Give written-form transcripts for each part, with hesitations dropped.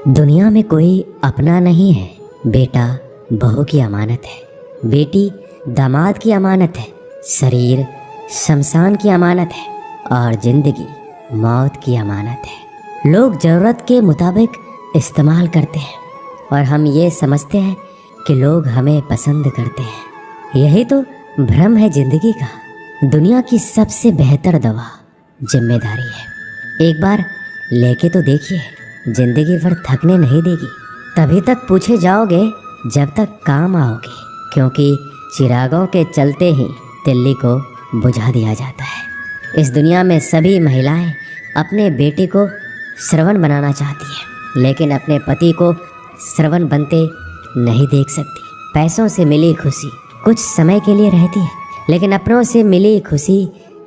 दुनिया में कोई अपना नहीं है। बेटा बहू की अमानत है, बेटी दामाद की अमानत है, शरीर शमशान की अमानत है और जिंदगी मौत की अमानत है। लोग ज़रूरत के मुताबिक इस्तेमाल करते हैं और हम ये समझते हैं कि लोग हमें पसंद करते हैं। यही तो भ्रम है जिंदगी का। दुनिया की सबसे बेहतर दवा जिम्मेदारी है। एक बार लेके तो देखिए, जिंदगी भर थकने नहीं देगी। तभी तक पूछे जाओगे जब तक काम आओगे, क्योंकि चिरागों के चलते ही तिल्ली को बुझा दिया जाता है। इस दुनिया में सभी महिलाएं अपने बेटे को श्रवण बनाना चाहती हैं, लेकिन अपने पति को श्रवण बनते नहीं देख सकती। पैसों से मिली खुशी कुछ समय के लिए रहती है, लेकिन अपनों से मिली खुशी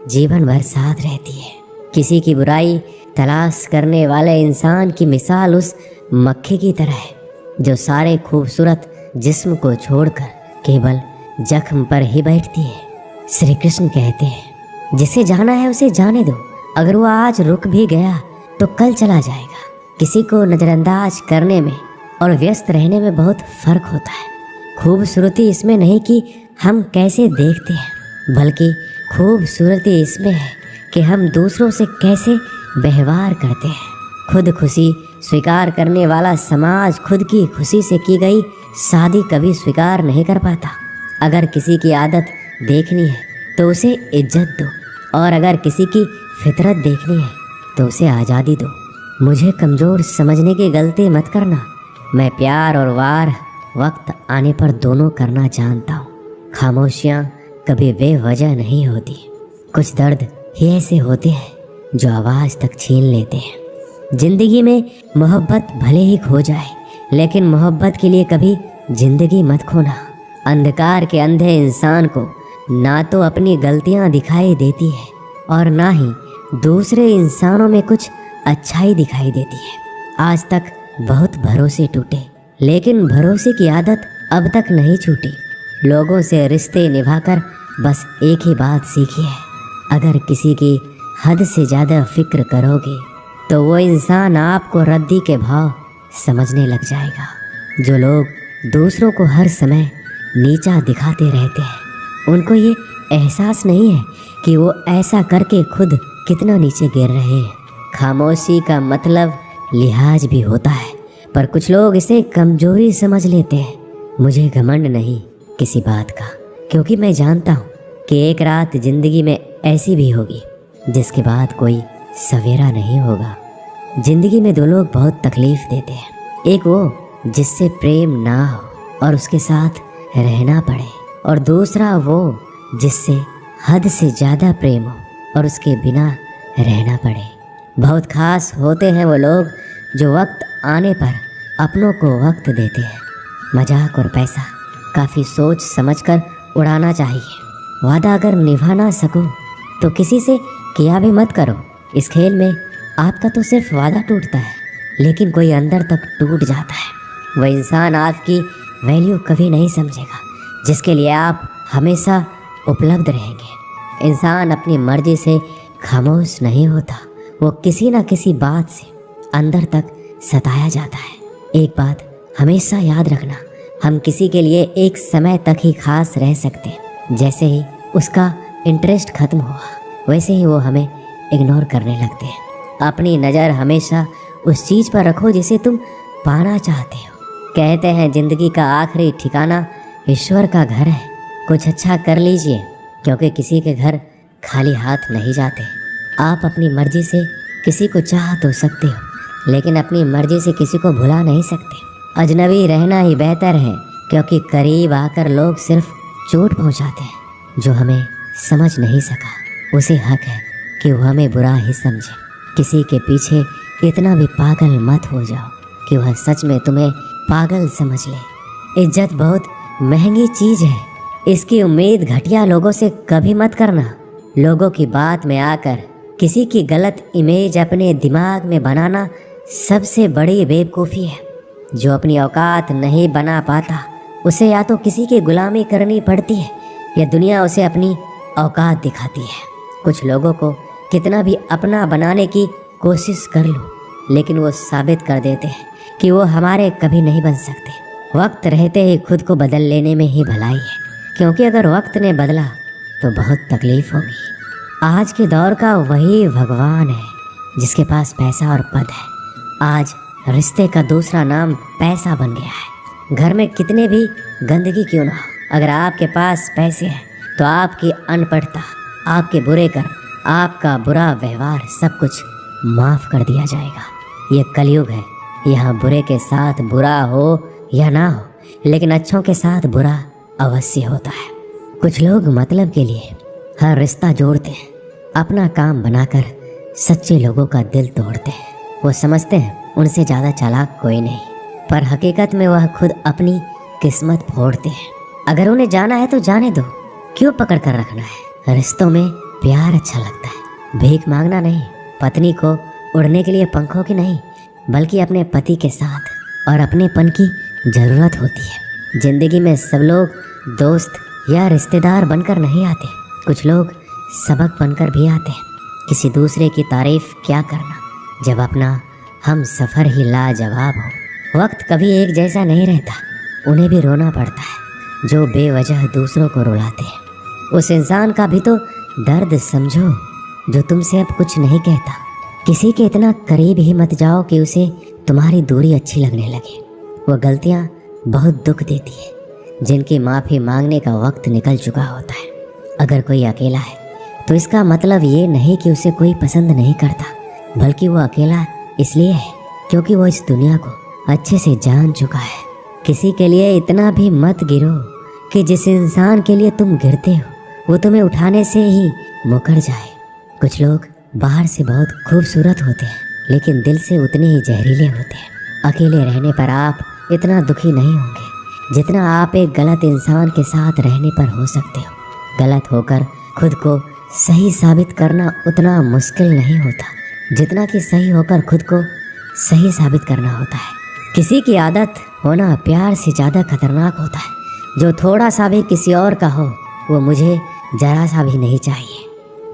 जीवन भर साथ रहती है। किसी की बुराई तलाश करने वाले इंसान की मिसाल उस मक्खी की तरह है जो सारे खूबसूरत जिस्म को छोड़कर केवल जख्म पर ही बैठती है। श्री कृष्ण कहते हैं, जिसे जाना है उसे जाने दो। अगर वो आज रुक भी गया तो कल चला जाएगा। किसी को नज़रअंदाज करने में और व्यस्त रहने में बहुत फर्क होता है। खूबसूरती इसमें नहीं कि हम कैसे देखते हैं, बल्कि खूबसूरती इसमें है कि हम दूसरों से कैसे व्यवहार करते हैं। खुद खुशी स्वीकार करने वाला समाज खुद की खुशी से की गई शादी कभी स्वीकार नहीं कर पाता। अगर किसी की आदत देखनी है तो उसे इज्जत दो, और अगर किसी की फितरत देखनी है तो उसे आज़ादी दो। मुझे कमज़ोर समझने की गलती मत करना। मैं प्यार और वार वक्त आने पर दोनों करना जानता हूँ। खामोशियाँ कभी बेवजह नहीं होती। कुछ दर्द ही ऐसे होते हैं जो आवाज़ तक छीन लेते हैं। जिंदगी में मोहब्बत भले ही खो जाए, लेकिन मोहब्बत के लिए कभी जिंदगी मत खोना। अंधकार के अंधे इंसान को ना तो अपनी गलतियां दिखाई देती है और ना ही दूसरे इंसानों में कुछ अच्छाई दिखाई देती है। आज तक बहुत भरोसे टूटे, लेकिन भरोसे की आदत अब तक नहीं छूटी। लोगों से रिश्ते निभाकर बस एक ही बात सीखी है, अगर किसी की हद से ज़्यादा फिक्र करोगे तो वो इंसान आपको रद्दी के भाव समझने लग जाएगा। जो लोग दूसरों को हर समय नीचा दिखाते रहते हैं, उनको ये एहसास नहीं है कि वो ऐसा करके खुद कितना नीचे गिर रहे हैं। खामोशी का मतलब लिहाज भी होता है, पर कुछ लोग इसे कमजोरी समझ लेते हैं। मुझे घमंड नहीं किसी बात का, क्योंकि मैं जानता हूँ कि एक रात जिंदगी में ऐसी भी होगी जिसके बाद कोई सवेरा नहीं होगा। जिंदगी में दो लोग बहुत तकलीफ देते हैं। एक वो जिससे प्रेम ना हो और उसके साथ रहना पड़े, और दूसरा वो जिससे हद से ज़्यादा प्रेम हो और उसके बिना रहना पड़े। बहुत खास होते हैं वो लोग जो वक्त आने पर अपनों को वक्त देते हैं। मजाक और पैसा काफ़ी सोच समझकर उड़ाना चाहिए। वादा अगर निभा ना सको तो किसी से किया भी मत करो। इस खेल में आपका तो सिर्फ वादा टूटता है, लेकिन कोई अंदर तक टूट जाता है। वह इंसान आपकी वैल्यू कभी नहीं समझेगा जिसके लिए आप हमेशा उपलब्ध रहेंगे। इंसान अपनी मर्जी से खामोश नहीं होता, वो किसी न किसी बात से अंदर तक सताया जाता है। एक बात हमेशा याद रखना, हम किसी के लिए एक समय तक ही खास रह सकते हैं। जैसे ही उसका इंटरेस्ट खत्म हुआ, वैसे ही वो हमें इग्नोर करने लगते हैं। अपनी नज़र हमेशा उस चीज़ पर रखो जिसे तुम पाना चाहते हो। कहते हैं जिंदगी का आखिरी ठिकाना ईश्वर का घर है। कुछ अच्छा कर लीजिए, क्योंकि किसी के घर खाली हाथ नहीं जाते। आप अपनी मर्जी से किसी को चाह तो सकते हो, लेकिन अपनी मर्जी से किसी को भुला नहीं सकते। अजनबी रहना ही बेहतर है, क्योंकि करीब आकर लोग सिर्फ चोट पहुंचाते हैं। जो हमें समझ नहीं सका उसे हक है कि वो हमें बुरा ही समझे। किसी के पीछे इतना भी पागल मत हो जाओ कि वह सच में तुम्हें पागल समझ ले। इज्जत बहुत महंगी चीज़ है, इसकी उम्मीद घटिया लोगों से कभी मत करना। लोगों की बात में आकर किसी की गलत इमेज अपने दिमाग में बनाना सबसे बड़ी बेवकूफ़ी है। जो अपनी औकात नहीं बना पाता उसे या तो किसी की गुलामी करनी पड़ती है या दुनिया उसे अपनी औकात दिखाती है। कुछ लोगों को कितना भी अपना बनाने की कोशिश कर लो, लेकिन वो साबित कर देते हैं कि वो हमारे कभी नहीं बन सकते। वक्त रहते ही खुद को बदल लेने में ही भलाई है, क्योंकि अगर वक्त ने बदला तो बहुत तकलीफ होगी। आज के दौर का वही भगवान है जिसके पास पैसा और पद है। आज रिश्ते का दूसरा नाम पैसा बन गया है। घर में कितने भी गंदगी क्यों ना हो, अगर आपके पास पैसे हैं तो आपकी अनपढ़ता, आपके बुरे कर्म, आपका बुरा व्यवहार सब कुछ माफ कर दिया जाएगा। ये कलयुग है, यहाँ बुरे के साथ बुरा हो या ना हो, लेकिन अच्छों के साथ बुरा अवश्य होता है। कुछ लोग मतलब के लिए हर रिश्ता जोड़ते हैं, अपना काम बनाकर सच्चे लोगों का दिल तोड़ते हैं। वो समझते हैं उनसे ज़्यादा चालाक कोई नहीं, पर हकीकत में वह खुद अपनी किस्मत फोड़ते हैं। अगर उन्हें जाना है तो जाने दो, क्यों पकड़ कर रखना है। रिश्तों में प्यार अच्छा लगता है, भीख मांगना नहीं। पत्नी को उड़ने के लिए पंखों की नहीं, बल्कि अपने पति के साथ और अपनेपन की ज़रूरत होती है। जिंदगी में सब लोग दोस्त या रिश्तेदार बनकर नहीं आते, कुछ लोग सबक बनकर भी आते हैं। किसी दूसरे की तारीफ क्या करना जब अपना हम सफ़र ही लाजवाब हो। वक्त कभी एक जैसा नहीं रहता, उन्हें भी रोना पड़ता है जो बेवजह दूसरों को रुलाते हैं। उस इंसान का भी तो दर्द समझो जो तुमसे अब कुछ नहीं कहता। किसी के इतना करीब ही मत जाओ कि उसे तुम्हारी दूरी अच्छी लगने लगे। वो गलतियाँ बहुत दुख देती है जिनकी माफ़ी मांगने का वक्त निकल चुका होता है। अगर कोई अकेला है तो इसका मतलब ये नहीं कि उसे कोई पसंद नहीं करता, बल्कि वो अकेला इसलिए है क्योंकि वो इस दुनिया को अच्छे से जान चुका है। किसी के लिए इतना भी मत गिरो कि जिस इंसान के लिए तुम गिरते हो वो तुम्हें उठाने से ही मुकर जाए। कुछ लोग बाहर से बहुत खूबसूरत होते हैं, लेकिन दिल से उतने ही जहरीले होते हैं। अकेले रहने पर आप इतना दुखी नहीं होंगे जितना आप एक गलत इंसान के साथ रहने पर हो सकते हो। गलत होकर खुद को सही साबित करना उतना मुश्किल नहीं होता जितना कि सही होकर खुद को सही साबित करना होता है। किसी की आदत होना प्यार से ज़्यादा खतरनाक होता है। जो थोड़ा सा भी किसी और का हो वो मुझे ज़रा सा भी नहीं चाहिए।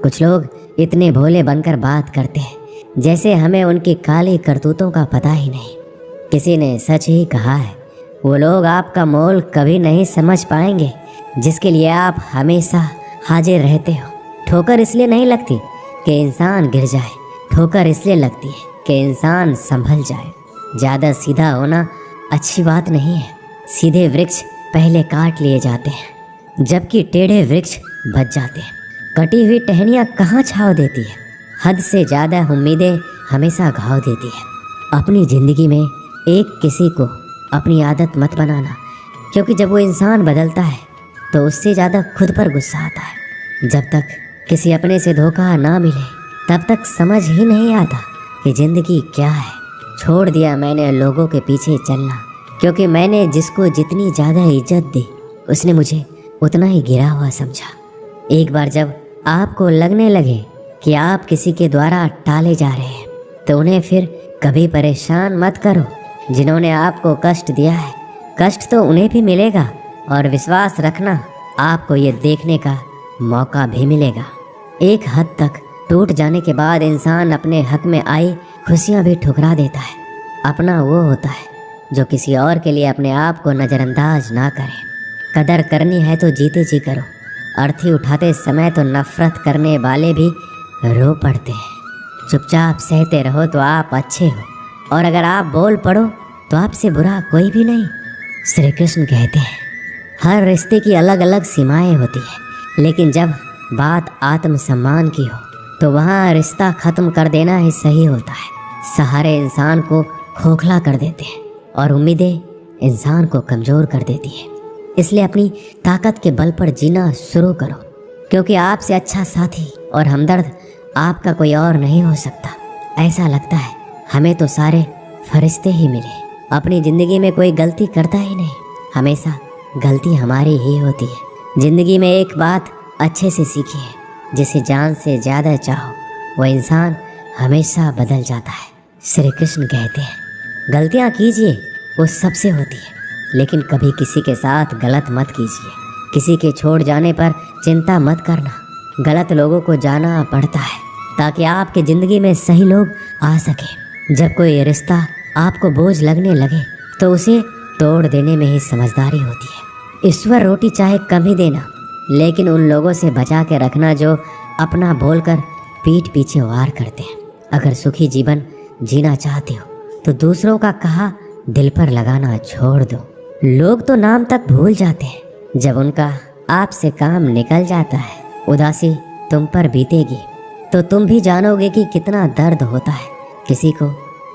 कुछ लोग इतने भोले बनकर बात करते हैं जैसे हमें उनकी काली करतूतों का पता ही नहीं। किसी ने सच ही कहा है, वो लोग आपका मोल कभी नहीं समझ पाएंगे जिसके लिए आप हमेशा हाजिर रहते हो। ठोकर इसलिए नहीं लगती कि इंसान गिर जाए, ठोकर इसलिए लगती है कि इंसान संभल जाए। ज़्यादा सीधा होना अच्छी बात नहीं है। सीधे वृक्ष पहले काट लिए जाते हैं जबकि टेढ़े वृक्ष बच जाते हैं। कटी हुई टहनियाँ कहाँ छाँव देती है, हद से ज़्यादा उम्मीदें हमेशा घाव देती है। अपनी ज़िंदगी में एक किसी को अपनी आदत मत बनाना, क्योंकि जब वो इंसान बदलता है तो उससे ज़्यादा खुद पर गुस्सा आता है। जब तक किसी अपने से धोखा ना मिले तब तक समझ ही नहीं आता कि ज़िंदगी क्या है। छोड़ दिया मैंने लोगों के पीछे चलना, क्योंकि मैंने जिसको जितनी ज़्यादा इज्जत दी उसने मुझे उतना ही गिरा हुआ समझा। एक बार जब आपको लगने लगे कि आप किसी के द्वारा टाले जा रहे हैं तो उन्हें फिर कभी परेशान मत करो। जिन्होंने आपको कष्ट दिया है, कष्ट तो उन्हें भी मिलेगा, और विश्वास रखना आपको ये देखने का मौका भी मिलेगा। एक हद तक टूट जाने के बाद इंसान अपने हक में आई खुशियाँ भी ठुकरा देता है। अपना वो होता है जो किसी और के लिए अपने आप को नज़रअंदाज ना करे। कदर करनी है तो जीते जी करो। अर्थी उठाते समय तो नफरत करने वाले भी रो पड़ते हैं। चुपचाप सहते रहो तो आप अच्छे हो, और अगर आप बोल पड़ो तो आपसे बुरा कोई भी नहीं। श्री कृष्ण कहते हैं हर रिश्ते की अलग अलग सीमाएं होती है, लेकिन जब बात आत्मसम्मान की हो तो वहाँ रिश्ता ख़त्म कर देना ही सही होता है। सहारे इंसान को खोखला कर देते हैं और उम्मीदें इंसान को कमज़ोर कर देती है। इसलिए अपनी ताकत के बल पर जीना शुरू करो, क्योंकि आपसे अच्छा साथी और हमदर्द आपका कोई और नहीं हो सकता। ऐसा लगता है हमें तो सारे फरिश्ते ही मिले। अपनी ज़िंदगी में कोई गलती करता ही नहीं, हमेशा गलती हमारी ही होती है। ज़िंदगी में एक बात अच्छे से सीखिए, जिसे जान से ज़्यादा चाहो वह इंसान हमेशा बदल जाता है। श्री कृष्ण कहते हैं गलतियाँ कीजिए, वो सबसे होती है, लेकिन कभी किसी के साथ गलत मत कीजिए। किसी के छोड़ जाने पर चिंता मत करना। गलत लोगों को जाना पड़ता है ताकि आपकी ज़िंदगी में सही लोग आ सके। जब कोई रिश्ता आपको बोझ लगने लगे तो उसे तोड़ देने में ही समझदारी होती है। ईश्वर रोटी चाहे कम ही देना, लेकिन उन लोगों से बचा के रखना जो अपना बोलकर पीठ पीछे वार करते हैं। अगर सुखी जीवन जीना चाहते हो तो दूसरों का कहा दिल पर लगाना छोड़ दो। लोग तो नाम तक भूल जाते हैं, जब उनका आपसे काम निकल जाता है, उदासी तुम पर बीतेगी तो तुम भी जानोगे कि कितना दर्द होता है किसी को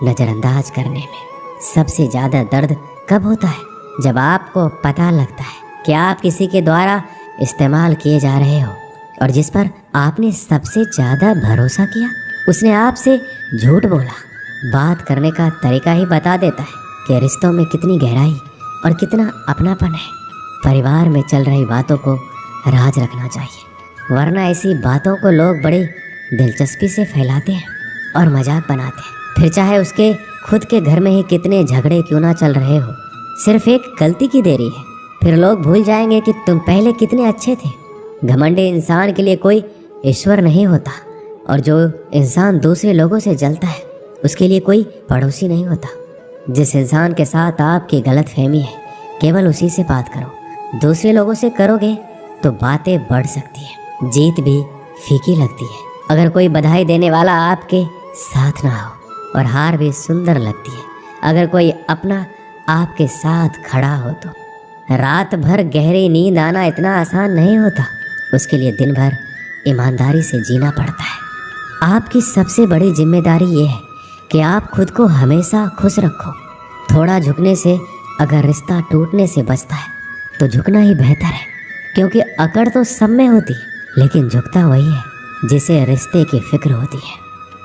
नज़रअंदाज करने में। सबसे ज़्यादा दर्द कब होता है? जब आपको पता लगता है कि आप किसी के द्वारा इस्तेमाल किए जा रहे हो और जिस पर आपने सबसे ज़्यादा भरोसा किया उसने आपसे झूठ बोला। बात करने का तरीका ही बता देता है कि रिश्तों में कितनी गहराई और कितना अपनापन है। परिवार में चल रही बातों को राज रखना चाहिए, वरना ऐसी बातों को लोग बड़ी दिलचस्पी से फैलाते हैं और मजाक बनाते हैं। फिर चाहे उसके खुद के घर में ही कितने झगड़े क्यों ना चल रहे हो, सिर्फ एक गलती की देरी है, फिर लोग भूल जाएंगे कि तुम पहले कितने अच्छे थे। घमंडी इंसान के लिए कोई ईश्वर नहीं होता, और जो इंसान दूसरे लोगों से जलता है उसके लिए कोई पड़ोसी नहीं होता। जिस इंसान के साथ आपकी गलतफहमी है, केवल उसी से बात करो। दूसरे लोगों से करोगे तो बातें बढ़ सकती है, जीत भी फीकी लगती है। अगर कोई बधाई देने वाला आपके साथ ना हो और हार भी सुंदर लगती है। अगर कोई अपना आपके साथ खड़ा हो तो रात भर गहरी नींद आना इतना आसान नहीं होता। उसके लिए दिन भर ईमानदारी से जीना पड़ता है। आपकी सबसे बड़ी जिम्मेदारी ये है कि आप खुद को हमेशा खुश रखो। थोड़ा झुकने से अगर रिश्ता टूटने से बचता है तो झुकना ही बेहतर है, क्योंकि अकड़ तो सब में होती है, लेकिन झुकता वही है जिसे रिश्ते की फिक्र होती है।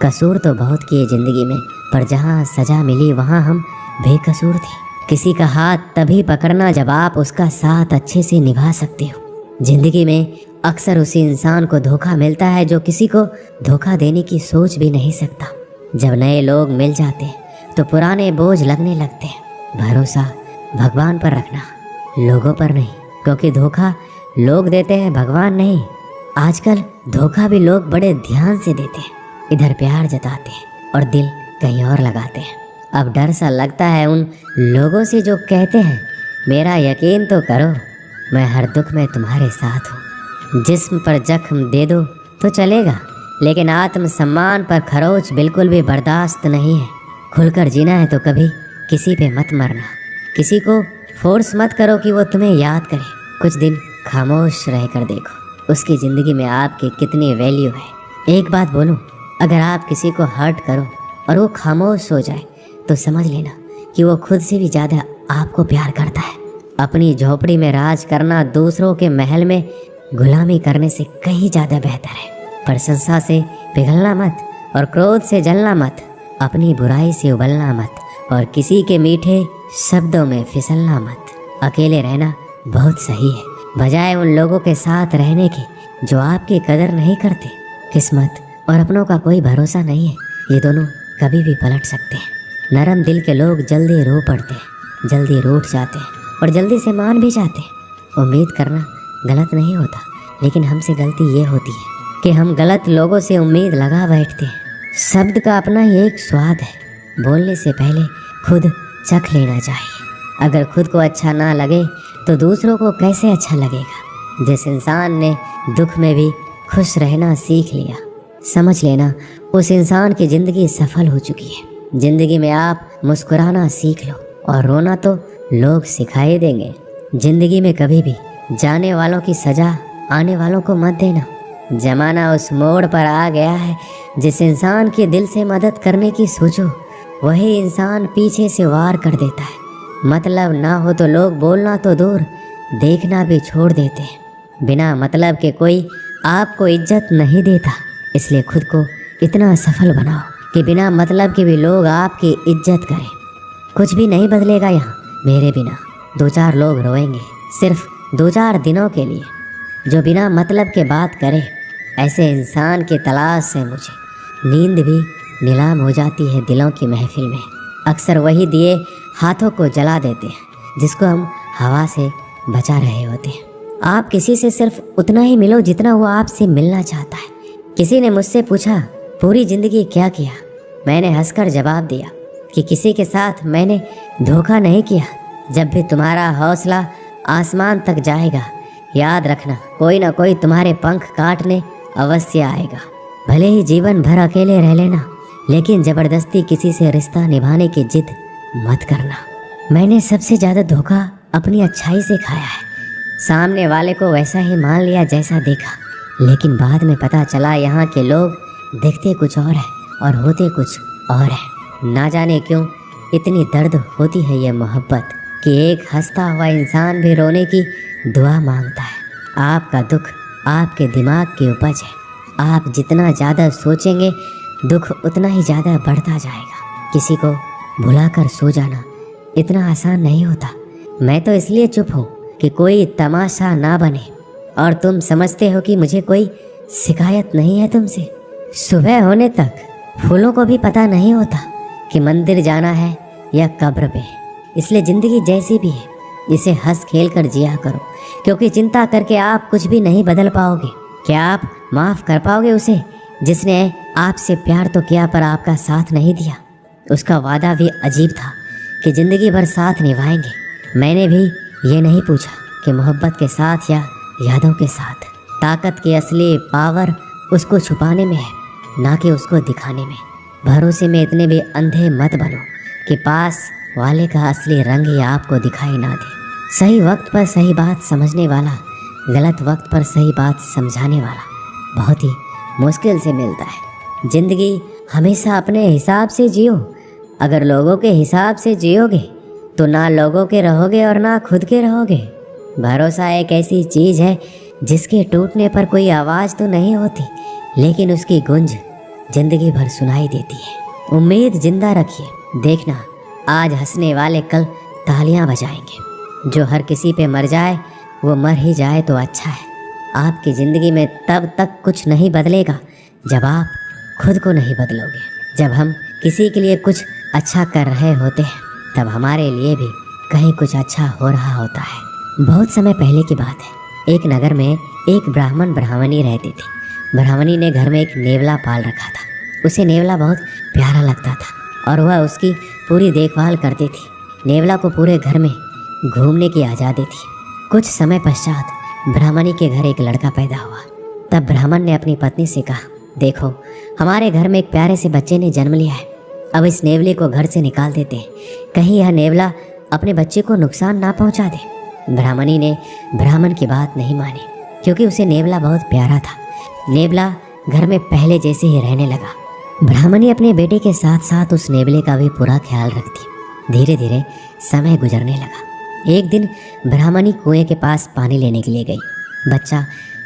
कसूर तो बहुत किए ज़िंदगी में, पर जहाँ सज़ा मिली वहाँ हम बेकसूर थे। किसी का हाथ तभी पकड़ना जब आप उसका साथ अच्छे से निभा सकते हो। ज़िंदगी में अक्सर उसी इंसान को धोखा मिलता है जो किसी को धोखा देने की सोच भी नहीं सकता। जब नए लोग मिल जाते हैं तो पुराने बोझ लगने लगते हैं। भरोसा भगवान पर रखना, लोगों पर नहीं, क्योंकि धोखा लोग देते हैं, भगवान नहीं। आजकल धोखा भी लोग बड़े ध्यान से देते हैं, इधर प्यार जताते हैं और दिल कहीं और लगाते हैं। अब डर सा लगता है उन लोगों से जो कहते हैं मेरा यकीन तो करो, मैं हर दुख में तुम्हारे साथ हूँ। जिस्म पर जख्म दे दो तो चलेगा, लेकिन आत्मसम्मान पर खरोच बिल्कुल भी बर्दाश्त नहीं है। खुलकर जीना है तो कभी किसी पे मत मरना। किसी को फोर्स मत करो कि वो तुम्हें याद करे। कुछ दिन खामोश रहकर देखो उसकी ज़िंदगी में आपकी कितनी वैल्यू है। एक बात बोलूं, अगर आप किसी को हर्ट करो और वो खामोश हो जाए तो समझ लेना कि वो खुद से भी ज़्यादा आपको प्यार करता है। अपनी झोपड़ी में राज करना दूसरों के महल में गुलामी करने से कहीं ज़्यादा बेहतर है। प्रशंसा से पिघलना मत और क्रोध से जलना मत। अपनी बुराई से उबलना मत और किसी के मीठे शब्दों में फिसलना मत। अकेले रहना बहुत सही है, बजाय उन लोगों के साथ रहने के जो आपकी कदर नहीं करते। किस्मत और अपनों का कोई भरोसा नहीं है, ये दोनों कभी भी पलट सकते हैं। नरम दिल के लोग जल्दी रो पड़ते हैं, जल्दी रूठ जाते हैं और जल्दी से मान भी जाते हैं। उम्मीद करना गलत नहीं होता, लेकिन हमसे गलती ये होती है कि हम गलत लोगों से उम्मीद लगा बैठते हैं। शब्द का अपना ही एक स्वाद है, बोलने से पहले खुद चख लेना चाहिए। अगर खुद को अच्छा ना लगे तो दूसरों को कैसे अच्छा लगेगा। जिस इंसान ने दुख में भी खुश रहना सीख लिया, समझ लेना उस इंसान की ज़िंदगी सफल हो चुकी है। ज़िंदगी में आप मुस्कुराना सीख लो और रोना तो लोग सिखाए देंगे। ज़िंदगी में कभी भी जाने वालों की सज़ा आने वालों को मत देना। ज़माना उस मोड़ पर आ गया है, जिस इंसान के दिल से मदद करने की सोचो वही इंसान पीछे से वार कर देता है। मतलब ना हो तो लोग बोलना तो दूर, देखना भी छोड़ देते हैं। बिना मतलब के कोई आपको इज्जत नहीं देता, इसलिए खुद को इतना सफल बनाओ कि बिना मतलब के भी लोग आपकी इज्जत करें। कुछ भी नहीं बदलेगा यहाँ मेरे बिना। 2-4 लोग रोएंगे सिर्फ 2-4 दिनों के लिए, जो बिना मतलब के बात करे। ऐसे इंसान की तलाश से मुझे नींद भी नीलाम हो जाती है दिलों की महफिल में। अक्सर वही दिए हाथों को जला देते हैं जिसको हम हवा से बचा रहे होते हैं। आप किसी से सिर्फ उतना ही मिलो जितना वो आपसे मिलना चाहता है। किसी ने मुझसे पूछा पूरी ज़िंदगी क्या किया? मैंने हंसकर जवाब दिया कि किसी के साथ मैंने धोखा नहीं किया। जब भी तुम्हारा हौसला आसमान तक जाएगा, याद रखना कोई ना कोई तुम्हारे पंख काटने अवश्य आएगा। भले ही जीवन भर अकेले रह लेना, लेकिन ज़बरदस्ती किसी से रिश्ता निभाने की जिद मत करना। मैंने सबसे ज़्यादा धोखा अपनी अच्छाई से खाया है। सामने वाले को वैसा ही मान लिया जैसा देखा, लेकिन बाद में पता चला यहाँ के लोग दिखते कुछ और है और होते कुछ और है। ना जाने क्यों इतनी दर्द होती है ये मोहब्बत कि एक हंसता हुआ इंसान भी रोने की दुआ मांगता है। आपका दुख आपके दिमाग की उपज है। आप जितना ज़्यादा सोचेंगे दुख उतना ही ज़्यादा बढ़ता जाएगा। किसी को भुलाकर सो जाना इतना आसान नहीं होता। मैं तो इसलिए चुप हूँ कि कोई तमाशा ना बने, और तुम समझते हो कि मुझे कोई शिकायत नहीं है तुमसे। सुबह होने तक फूलों को भी पता नहीं होता कि मंदिर जाना है या कब्र पे। इसलिए ज़िंदगी जैसी भी है इसे हंस खेल कर जिया करो, क्योंकि चिंता करके आप कुछ भी नहीं बदल पाओगे। क्या आप माफ़ कर पाओगे उसे जिसने आपसे प्यार तो किया पर आपका साथ नहीं दिया? उसका वादा भी अजीब था कि ज़िंदगी भर साथ निभाएंगे। मैंने भी ये नहीं पूछा कि मोहब्बत के साथ या यादों के साथ। ताकत की असली पावर उसको छुपाने में है, ना कि उसको दिखाने में। भरोसे में इतने भी अंधे मत बनो कि पास वाले का असली रंग ही आपको दिखाई ना दे। सही वक्त पर सही बात समझने वाला, गलत वक्त पर सही बात समझाने वाला बहुत ही मुश्किल से मिलता है। ज़िंदगी हमेशा अपने हिसाब से जियो। अगर लोगों के हिसाब से जियोगे तो ना लोगों के रहोगे और ना खुद के रहोगे। भरोसा एक ऐसी चीज़ है जिसके टूटने पर कोई आवाज़ तो नहीं होती, लेकिन उसकी गूंज ज़िंदगी भर सुनाई देती है। उम्मीद जिंदा रखिए, देखना आज हंसने वाले कल तालियां बजाएंगे। जो हर किसी पे मर जाए वो मर ही जाए तो अच्छा है। आपकी ज़िंदगी में तब तक कुछ नहीं बदलेगा जब आप खुद को नहीं बदलोगे। जब हम किसी के लिए कुछ अच्छा कर रहे होते हैं तब हमारे लिए भी कहीं कुछ अच्छा हो रहा होता है। बहुत समय पहले की बात है। एक नगर में एक ब्राह्मणी रहती थी। ब्राह्मणी ने घर में एक नेवला पाल रखा था। उसे नेवला बहुत प्यारा लगता था और वह उसकी पूरी देखभाल करती थी। नेवला को पूरे घर में घूमने की आज़ादी थी। कुछ समय पश्चात ब्राह्मणी के घर एक लड़का पैदा हुआ। तब ब्राह्मण ने अपनी पत्नी से कहा, देखो हमारे घर में एक प्यारे से बच्चे ने जन्म लिया है। अब इस नेवले को घर से निकाल देते हैं, कहीं यह नेवला अपने बच्चे को नुकसान ना पहुंचा दे। ब्राह्मणी ने ब्राह्मण की बात नहीं मानी, क्योंकि उसे नेवला बहुत प्यारा था। नेवला घर में पहले जैसे ही रहने लगा। ब्राह्मणी अपने बेटे के साथ साथ उस नेवले का भी पूरा ख्याल रखती। धीरे धीरे समय गुजरने लगा। एक दिन ब्राह्मणी कुएं के पास पानी लेने के लिए गई। बच्चा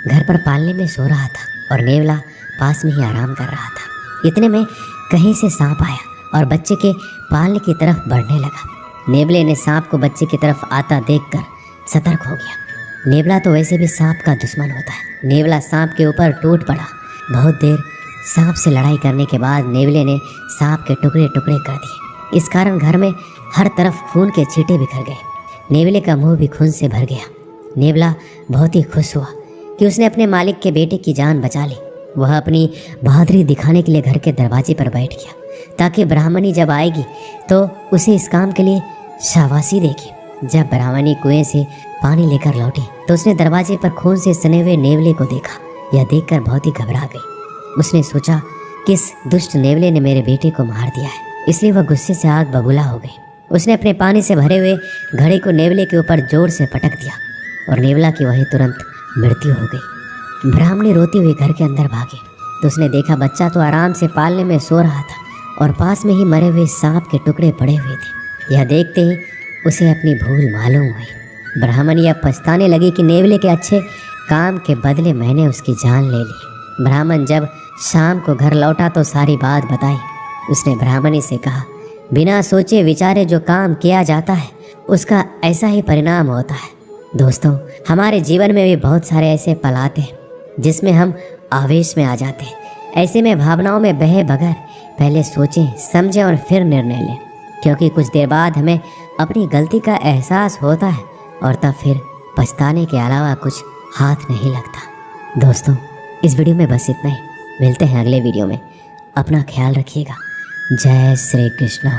घर पर पालने में सो रहा था और नेवला पास में ही आराम कर रहा था। इतने में कहीं से सांप आया और बच्चे के पालने की तरफ बढ़ने लगा। नेवले ने सांप को बच्चे की तरफ आता देखकर सतर्क हो गया। नेवला तो वैसे भी सांप का दुश्मन होता है। नेवला सांप के ऊपर टूट पड़ा। बहुत देर सांप से लड़ाई करने के बाद नेवले ने सांप के टुकड़े टुकड़े कर दिए। इस कारण घर में हर तरफ खून के छींटे बिखर गए। नेवले का मुंह भी खून से भर गया। नेवला बहुत ही खुश हुआ कि उसने अपने मालिक के बेटे की जान बचा ली। वह अपनी बहादुरी दिखाने के लिए घर के दरवाजे पर बैठ गया, ताकि ब्राह्मणी जब आएगी तो उसे इस काम के लिए शाबाशी देगी। जब ब्राह्मणी कुएं से पानी लेकर लौटी तो उसने दरवाजे पर खून से सने हुए नेवले को देखा। यह देखकर बहुत ही घबरा गई। उसने सोचा कि इस दुष्ट नेवले ने मेरे बेटे को मार दिया है, इसलिए वह गुस्से से आग बबूला हो गई। उसने अपने पानी से भरे हुए घड़े को नेवले के ऊपर जोर से पटक दिया और नेवला की वहीं तुरंत मृत्यु हो गई। ब्राह्मणी रोती हुई घर के अंदर भागी तो उसने देखा बच्चा तो आराम से पालने में सो रहा था और पास में ही मरे हुए सांप के टुकड़े पड़े हुए थे। यह देखते ही उसे अपनी भूल मालूम हुई। ब्राह्मणी अब पछताने लगी कि नेवले के अच्छे काम के बदले मैंने उसकी जान ले ली। ब्राह्मण जब शाम को घर लौटा तो सारी बात बताई। उसने ब्राह्मणी से कहा, बिना सोचे विचारे जो काम किया जाता है उसका ऐसा ही परिणाम होता है। दोस्तों, हमारे जीवन में भी बहुत सारे ऐसे पल आते हैं जिसमें हम आवेश में आ जाते हैं। ऐसे में भावनाओं में बहे बगैर पहले सोचें, समझें और फिर निर्णय लें, क्योंकि कुछ देर बाद हमें अपनी गलती का एहसास होता है और तब फिर पछताने के अलावा कुछ हाथ नहीं लगता। दोस्तों, इस वीडियो में बस इतना ही। मिलते हैं अगले वीडियो में। अपना ख्याल रखिएगा। जय श्री कृष्ण।